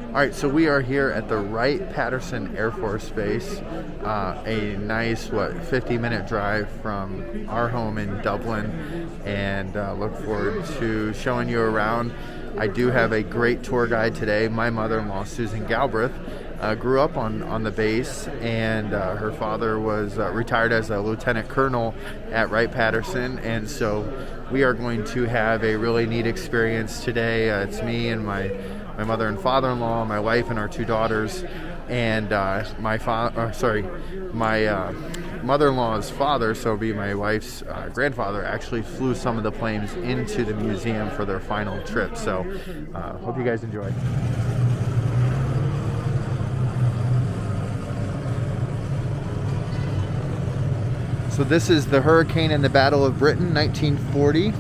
Alright, so we are here at the Wright-Patterson Air Force Base, a nice, 50-minute drive from our home in Dublin, and look forward to showing you around. I do have a great tour guide today. My mother-in-law, Susan Galbreath, grew up on the base, and her father was retired as a lieutenant colonel at Wright-Patterson, and so we are going to have a really neat experience today. It's me and my mother and father-in-law, my wife and our two daughters, and my mother-in-law's father, so be my wife's grandfather, actually flew some of the planes into the museum for their final trip. So hope you guys enjoy. So this is the Hurricane and the Battle of Britain, 1940.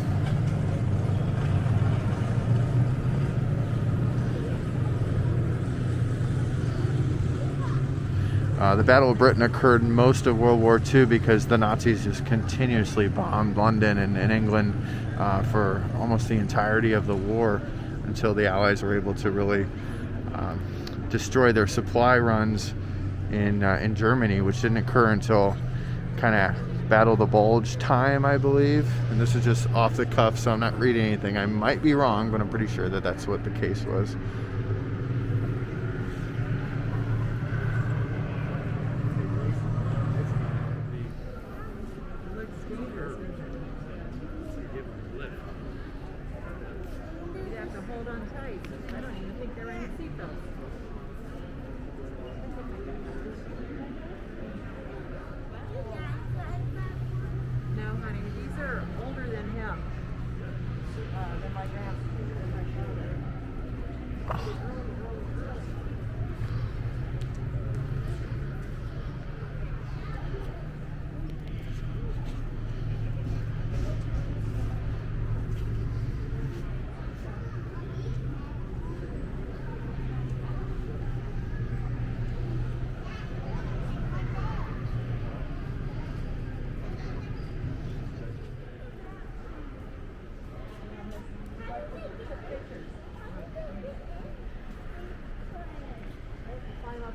The Battle of Britain occurred most of World War II because the Nazis just continuously bombed London and England for almost the entirety of the war until the Allies were able to really destroy their supply runs in Germany, which didn't occur until kind of Battle of the Bulge time, I believe. And this is just off the cuff, so I'm not reading anything. I might be wrong, but I'm pretty sure that that's what the case was.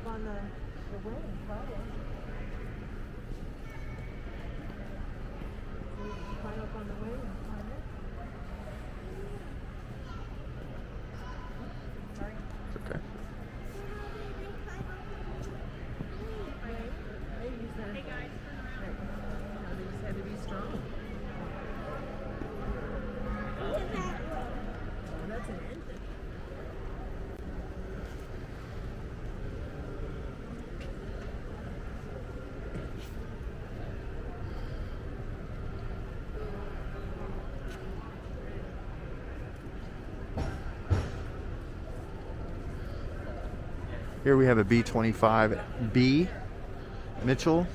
On the wing, probably. So you can climb up on the wing and climb it. Sorry. Okay. Hey guys. They just had to be strong. Oh, that's an engine. Here we have a B-25B Mitchell.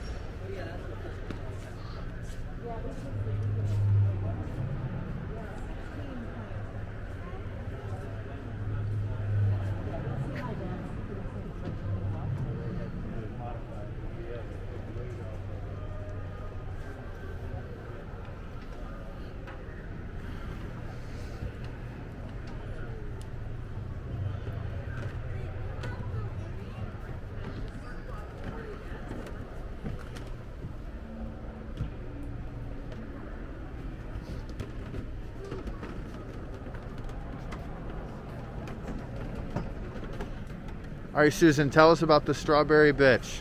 All right, Susan, tell us about the Strawberry Bitch.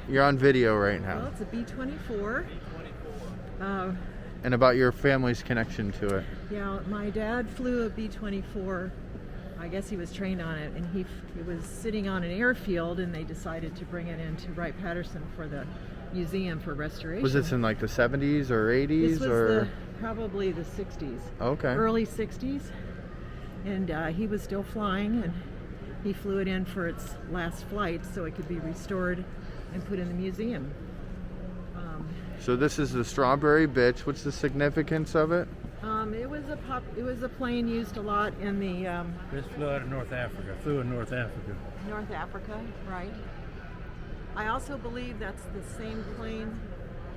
You're on video right now. Well, it's a B-24. And about your family's connection to it. Yeah, my dad flew a B-24. I guess he was trained on it, and he was sitting on an airfield, and they decided to bring it into Wright-Patterson for the museum for restoration. Was this in like the 70s or 80s? This was probably the 60s. Okay. Early 60s. And he was still flying, and he flew it in for its last flight so it could be restored and put in the museum. So this is the Strawberry Bitch. What's the significance of it? It was a plane used a lot in the This flew out of North Africa. Flew in North Africa. North Africa, right? I also believe that's the same plane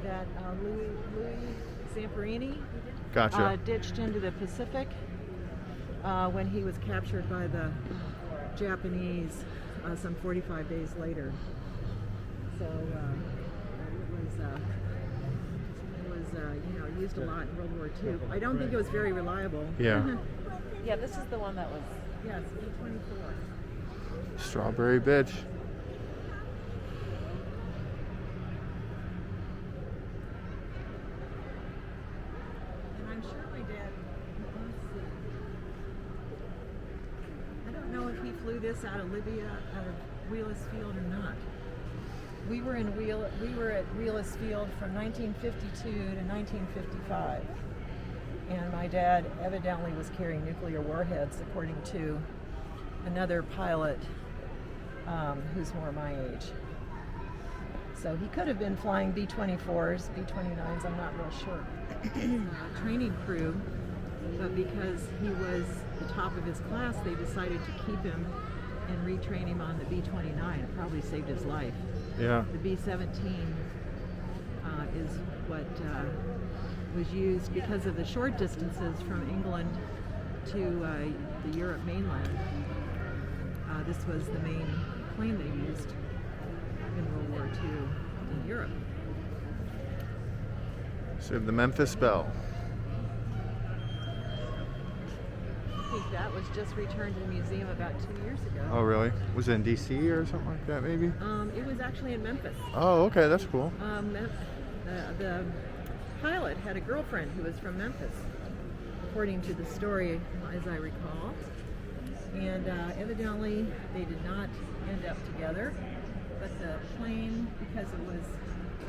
that Louis Zamperini Gotcha. ditched into the Pacific when he was captured by the Japanese some 45 days later. So it was used a lot in World War II. I don't think it was very reliable. Yeah. Yeah, this is the one that was. Yes, B-24. Strawberry bitch. And I'm sure my dad, let's see. I don't know if he flew this out of Libya, out of Wheelus Field or not. We were at Wheelus Field from 1952 to 1955. And my dad evidently was carrying nuclear warheads, according to another pilot who's more my age. So he could have been flying B-24s, B-29s, I'm not real sure. Training crew, but because he was the top of his class, they decided to keep him and retrain him on the B-29. It probably saved his life. Yeah. The B-17 is what was used because of the short distances from England to the Europe mainland. This was the main plane they used in World War II in Europe. So we have the Memphis Belle. I think that was just returned to the museum about 2 years ago. Oh, really? Was it in D.C. or something like that, maybe? It was actually in Memphis. Oh, okay, that's cool. The pilot had a girlfriend who was from Memphis, according to the story, as I recall. And evidently, they did not end up together. But the plane, because it was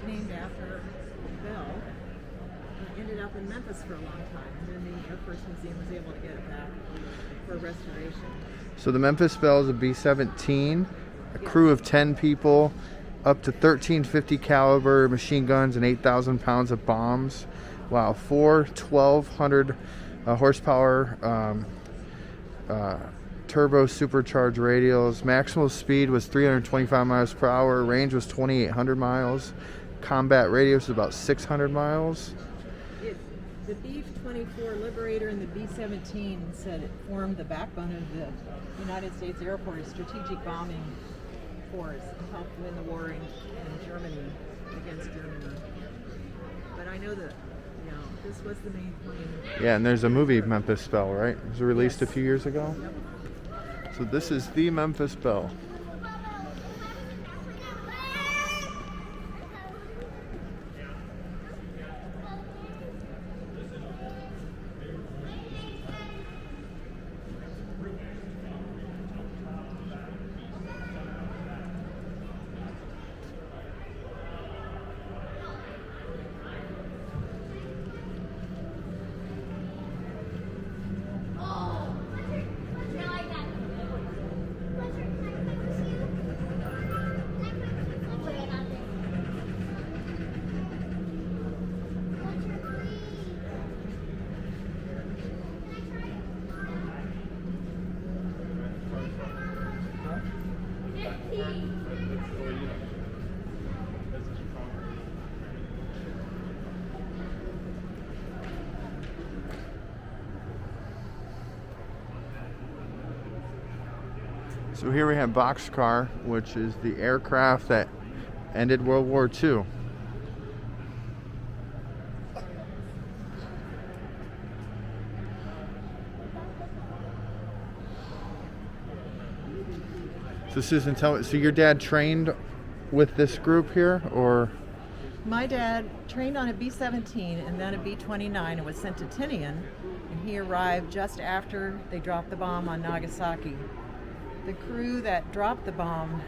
named after Bell, ended up in Memphis for a long time. And then the Air Force Museum was able to get it back for restoration. So the Memphis Belle is a B-17, a crew of 10 people, up to 1350 caliber machine guns and 8,000 pounds of bombs. Wow, 4 1,200 horsepower turbo supercharged radials. Maximal speed was 325 miles per hour. Range was 2,800 miles. Combat radius was about 600 miles. The B-24 Liberator and the B-17 said it formed the backbone of the United States Air Force strategic bombing force and helped win the war in Germany, against Germany. But I know that, this was the main plane. Yeah, and there's a movie, Memphis Belle, right? It was released a few years ago. Yep. So this is the Memphis Belle. So here we have Boxcar, which is the aircraft that ended World War II. So Susan, tell me, so your dad trained with this group here, or? My dad trained on a B-17 and then a B-29 and was sent to Tinian, and he arrived just after they dropped the bomb on Nagasaki. The crew that dropped the bomb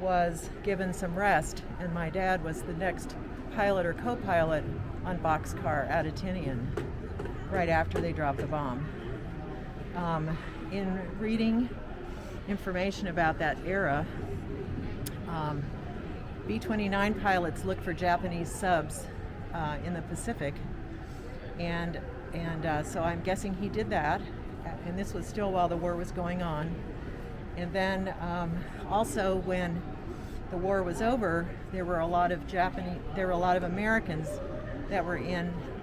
was given some rest, and my dad was the next pilot or co-pilot on Boxcar out of Tinian right after they dropped the bomb. In reading information about that era, B-29 pilots look for Japanese subs in the Pacific, and so I'm guessing he did that, and this was still while the war was going on. And then also when the war was over, there were a lot of Americans that were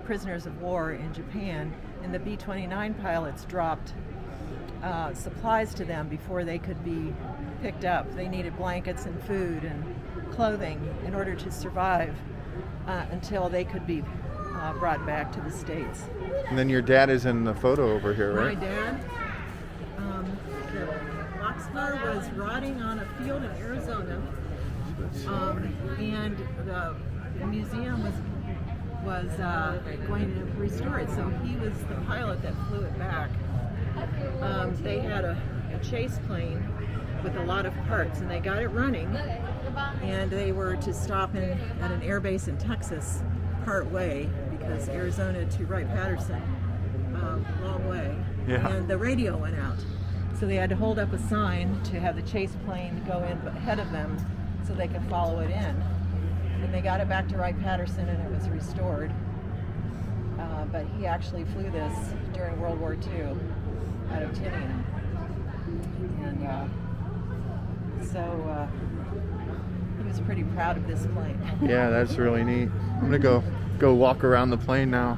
prisoners of war in Japan, and the B-29 pilots dropped supplies to them before they could be picked up. They needed blankets and food and clothing in order to survive until they could be brought back to the States. And then your dad is in the photo over here, right? My dad, the Boxcar was rotting on a field in Arizona, and the museum was going to restore it. So he was the pilot that flew it back. They had a chase plane with a lot of parts, and they got it running, and they were to stop at an air base in Texas part way, because Arizona to Wright-Patterson, long way, Yeah. and the radio went out. So they had to hold up a sign to have the chase plane go in ahead of them so they could follow it in. And they got it back to Wright-Patterson, and it was restored. But he actually flew this during World War II out of Tinian. And so he was pretty proud of this plane. Yeah, that's really neat. I'm gonna go walk around the plane now.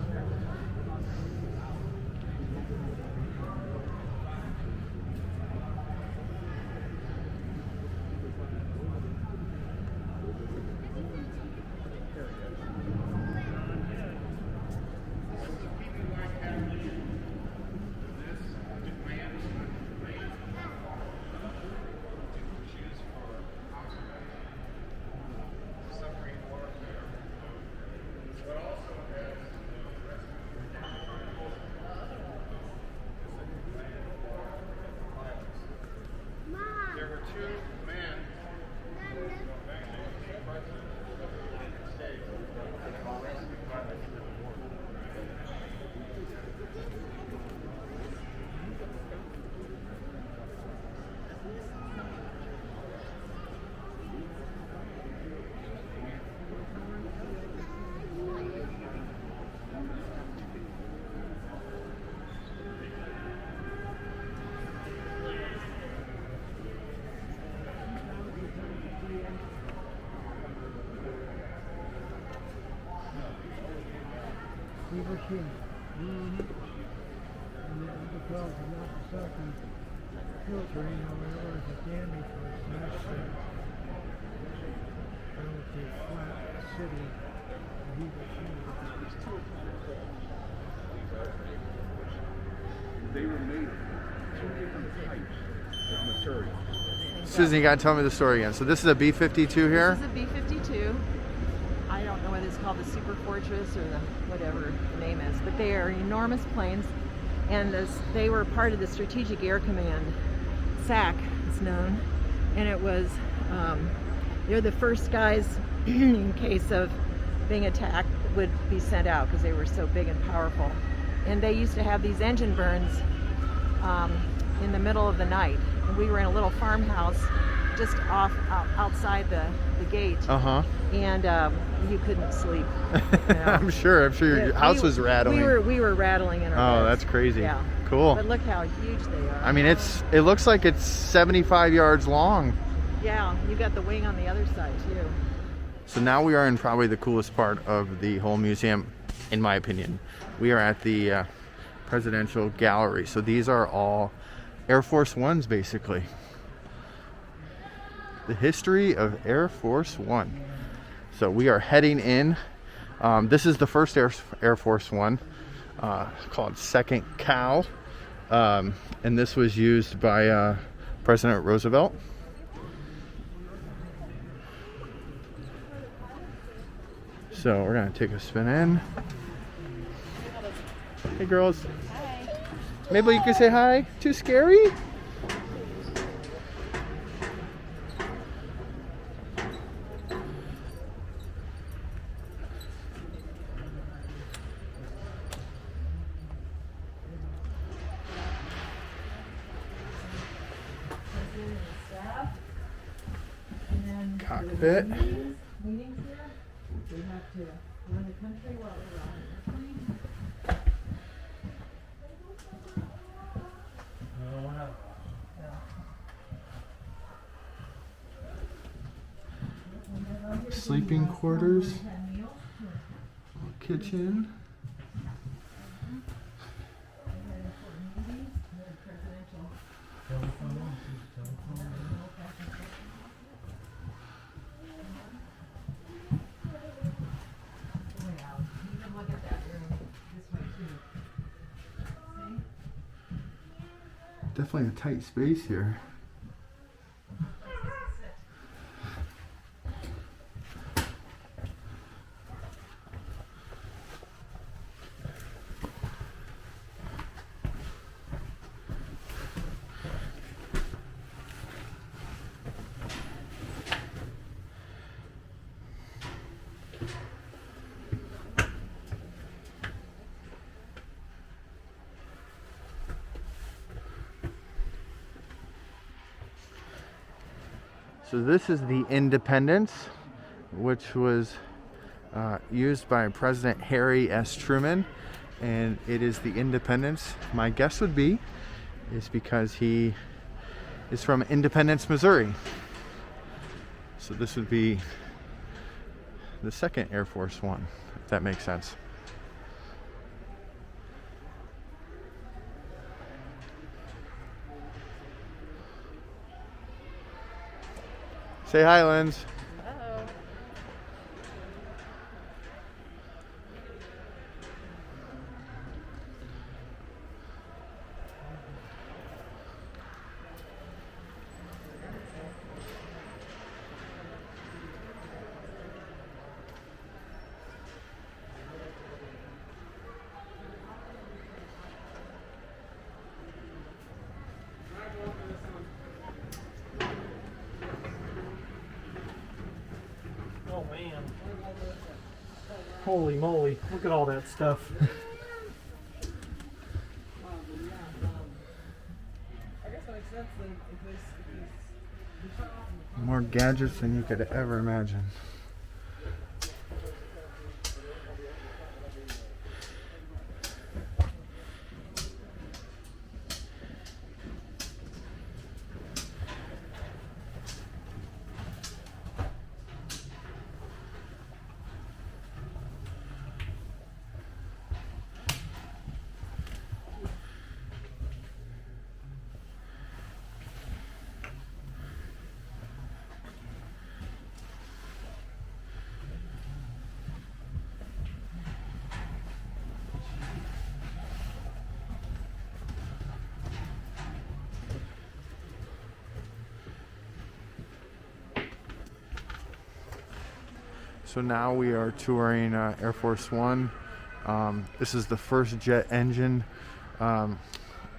And then because of not the second filtering, however, the damage was less than relative flat city. He was They were made two different types of material. Susan, you gotta tell me the story again. So this is a B-52 here? This is a B-52. I don't know whether it's called the Super Fortress or the whatever the name is, but they are enormous planes, and they were part of the Strategic Air Command. SAC is known, and it was they're the first guys in case of being attacked would be sent out because they were so big and powerful. And they used to have these engine burns in the middle of the night, and we were in a little farmhouse just outside the gate. And you couldn't sleep. You know? I'm sure your house was rattling. We were rattling in our beds. That's crazy. Yeah. Cool. But look how huge they are. I mean, it looks like it's 75 yards long. Yeah, you got the wing on the other side too. So now we are in probably the coolest part of the whole museum, in my opinion. We are at the Presidential Gallery. So these are all Air Force Ones, basically. The history of Air Force One. So we are heading in. This is the first Air Force One, called Second Cal. And this was used by President Roosevelt. So we're gonna take a spin in. Hey girls. Hi. Mabel, you can say hi. Too scary? Cockpit. Meetings here. We have to run the country while we're on the airplane. Sleeping quarters. Kitchen. Definitely a tight space here. So this is the Independence, which was used by President Harry S. Truman, and it is the Independence. My guess would be is because he is from Independence, Missouri. So this would be the second Air Force One, if that makes sense. Say hi, Linz. Uh-oh. Oh man. Holy moly, look at all that stuff. More gadgets than you could ever imagine. So now we are touring Air Force One. This is the first jet engine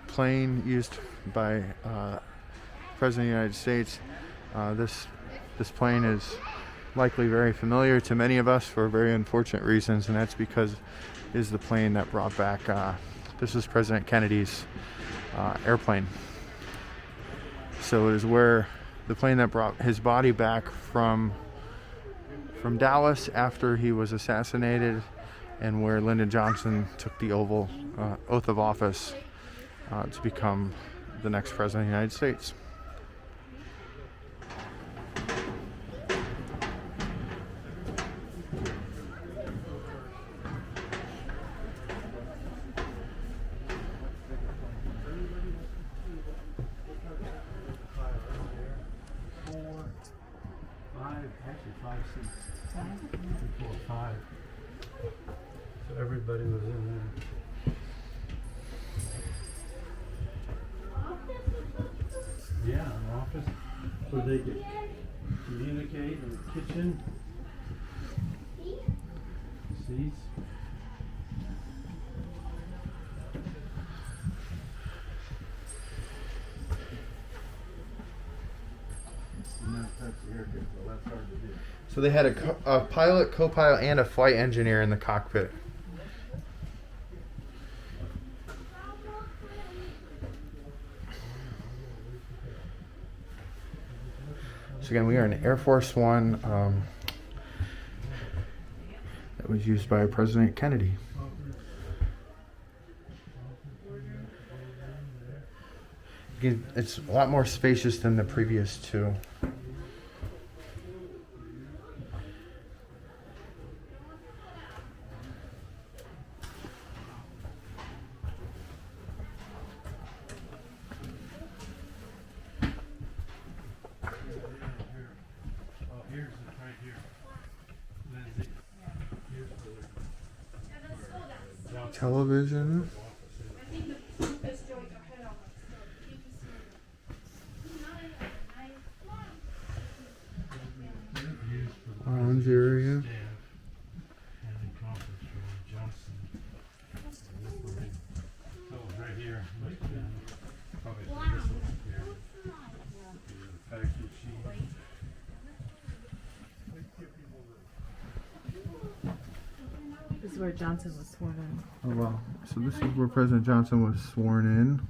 plane used by President of the United States. This plane is likely very familiar to many of us for very unfortunate reasons, and that's because it is the plane that brought back, this is President Kennedy's airplane. So it is where the plane that brought his body back from Dallas after he was assassinated, and where Lyndon Johnson took the oath of office to become the next president of the United States. Five seats. Before five. So everybody was in there. Yeah, an office where they could communicate in the kitchen. Seats. So they had a pilot, co-pilot, and a flight engineer in the cockpit. So again, we are in Air Force One that was used by President Kennedy. Again, it's a lot more spacious than the previous two. Television. is where Johnson was sworn in. Oh wow. So this is where President Johnson was sworn in.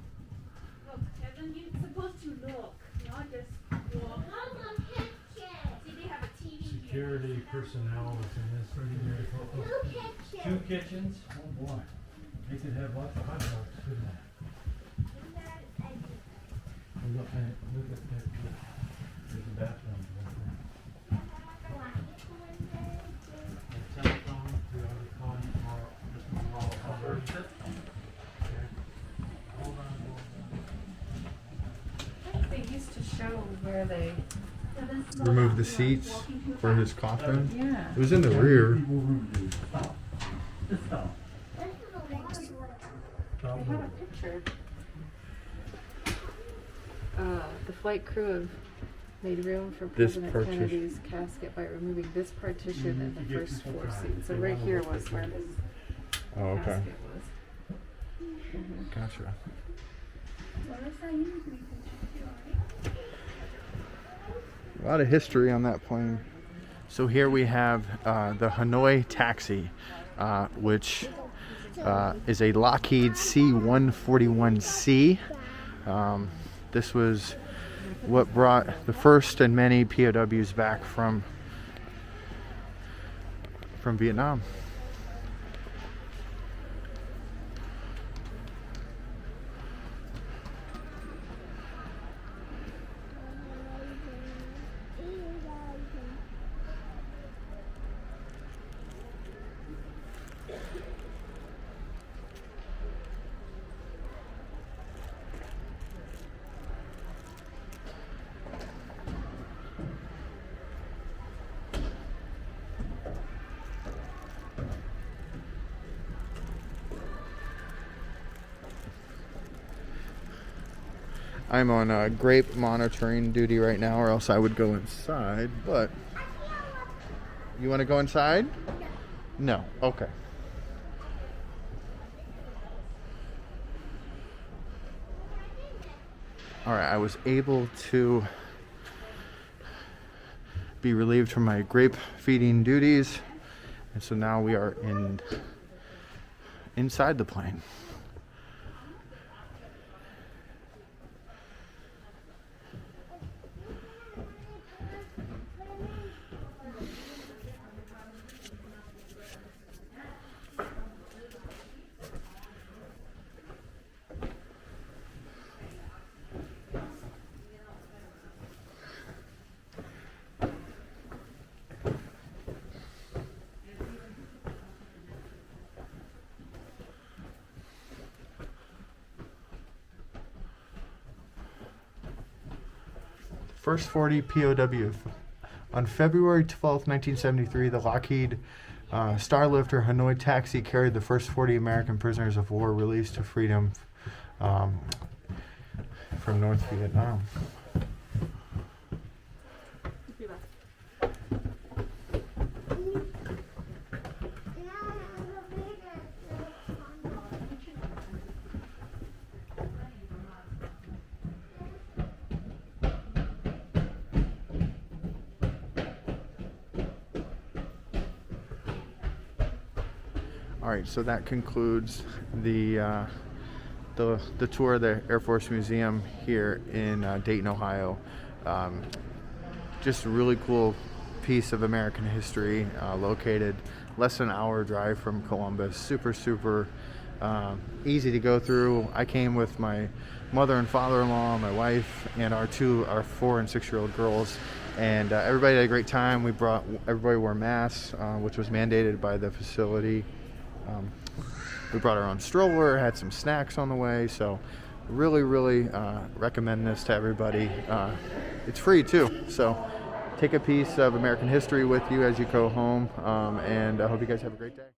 Look, Kevin, you're supposed to look, not just walk. See, they have a TV here. Security personnel was in this. Two kitchens? Oh boy. They could have lots of hot dogs, couldn't they? Look at that. There's a bathroom. A telephone, we ought to call tomorrow. Hold on. They used to show where they. Remove the seats for his coffin. Yeah. It was in the rear. I have a picture. The flight crew have made room for This President partition. Kennedy's casket by removing this partition and the first four seats. So right here was where his Oh, okay. casket was. Gotcha. A lot of history on that plane. So here we have the Hanoi Taxi, which is a Lockheed C-141C. This was what brought the first and many POWs back from Vietnam. I'm on grape monitoring duty right now, or else I would go inside, but you want to go inside? No. Okay. All right, I was able to be relieved from my grape feeding duties, and so now we are inside the plane. First 40 POW. On February 12, 1973, the Lockheed Starlifter Hanoi Taxi carried the first 40 American prisoners of war released to freedom from North Vietnam. All right, so that concludes the tour of the Air Force Museum here in Dayton, Ohio. Just a really cool piece of American history, located less than an hour drive from Columbus. Super easy to go through. I came with my mother and father-in-law, my wife, and our 4 and 6-year-old girls, and everybody had a great time. Everybody wore masks, which was mandated by the facility. We brought our own stroller, had some snacks on the way, so really recommend this to everybody. It's free too, so take a piece of American history with you as you go home, and I hope you guys have a great day.